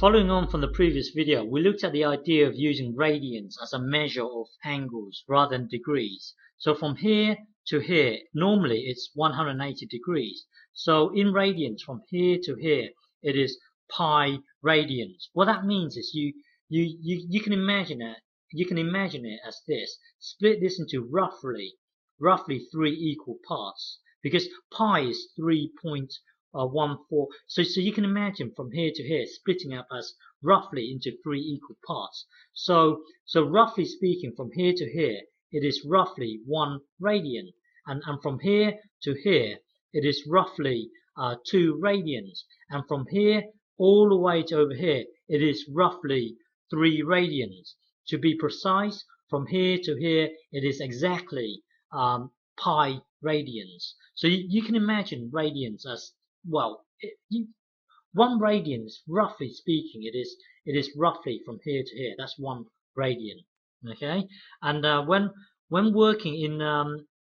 Following on from the previous video, we looked at the idea of using radians as a measure of angles rather than degrees. So from here to here, normally it's 180 degrees. So in radians, from here to here, it is pi radians. What that means is you can imagine it. You can imagine it as this. Split this into roughly 3 equal parts, because pi is 3.14. So you can imagine from here to here splitting up as roughly into 3 equal parts. So roughly speaking, from here to here, it is roughly 1 radian, and from here to here, it is roughly 2 radians, and from here all the way to over here, it is roughly 3 radians. To be precise, from here to here, it is exactly pi radians. So you can imagine radians as, well, 1 radian, roughly speaking, it is roughly from here to here. That's 1 radian. Okay, and when working in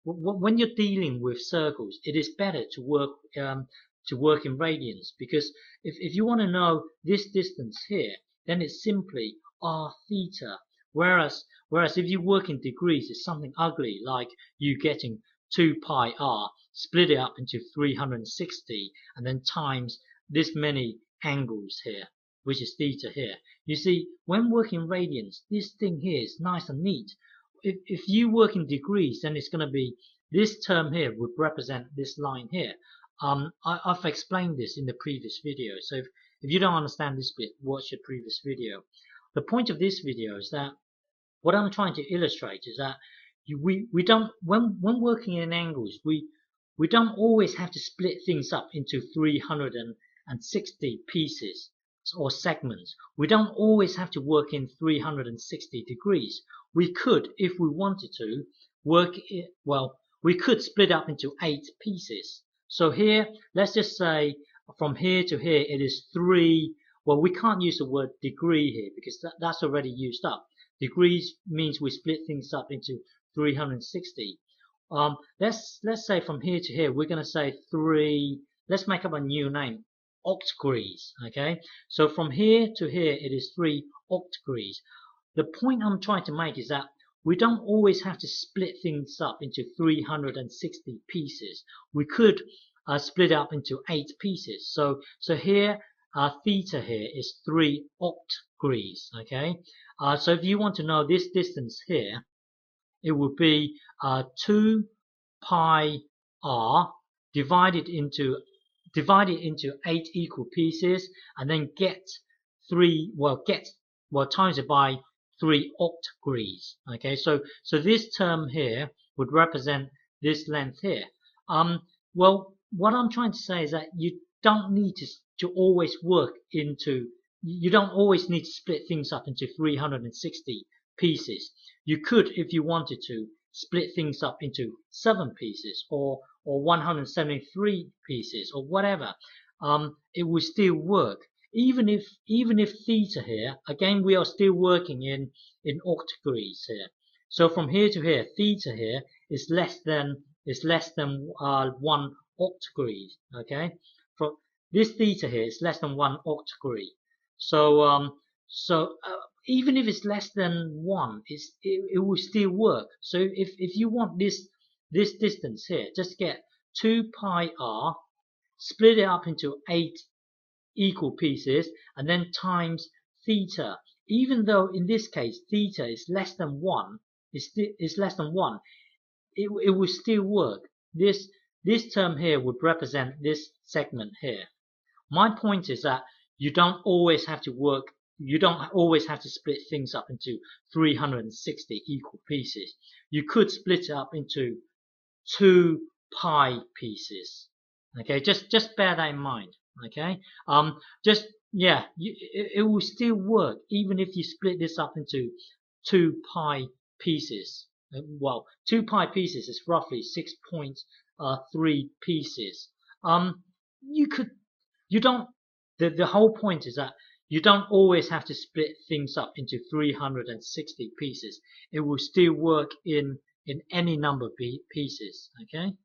when you're dealing with circles, it is better to work in radians, because if you want to know this distance here, then it's simply r theta. Whereas if you work in degrees, it's something ugly, like you getting 2 pi r, split it up into 360, and then times this many angles here, which is theta here. You see, when working radians, this thing here is nice and neat. If you work in degrees, then it's going to be, this term here would represent this line here. I've explained this in the previous video, so if you don't understand this bit, watch the previous video. The point of this video is that what I'm trying to illustrate is that we don't, when working in angles, we don't always have to split things up into 360 pieces or segments. We don't always have to work in 360 degrees. We could, if we wanted to, we could split up into 8 pieces. So here, let's just say from here to here, it is 3. Well, we can't use the word degree here because that's already used up. Degrees means we split things up into 360. Let's say from here to here, we're going to say 3. Let's make up a new name, octagrees. Okay, so from here to here, it is 3 octagrees. The point I'm trying to make is that we don't always have to split things up into 360 pieces. We could split up into 8 pieces. So here, theta here is 3 octagrees. Okay, so if you want to know this distance here, it would be 2 pi r divided into 8 equal pieces, and then times it by 3 octagrees. Okay, so this term here would represent this length here. Well, what I'm trying to say is that you don't need to always work into, you don't always need to split things up into 360 pieces. You could, if you wanted to, split things up into 7 pieces or 173 pieces or whatever. It will still work. Even if theta here, again, we are still working in octagrees here. So from here to here, theta here is less than 1 octagree. Okay, from this theta here is less than 1 octagree. So even if it's less than 1, it will still work. So if you want this distance here, just get 2 pi r, split it up into 8 equal pieces, and then times theta. Even though in this case theta is less than 1, it will still work. This term here would represent this segment here. My point is that you don't always have to split things up into 360 equal pieces. You could split it up into 2 pi pieces. Okay, just bear that in mind. Okay, it will still work even if you split this up into 2 pi pieces. Well, 2 pi pieces is roughly 6.3 pieces. The whole point is that you don't always have to split things up into 360 pieces. It will still work in any number of pieces. Okay.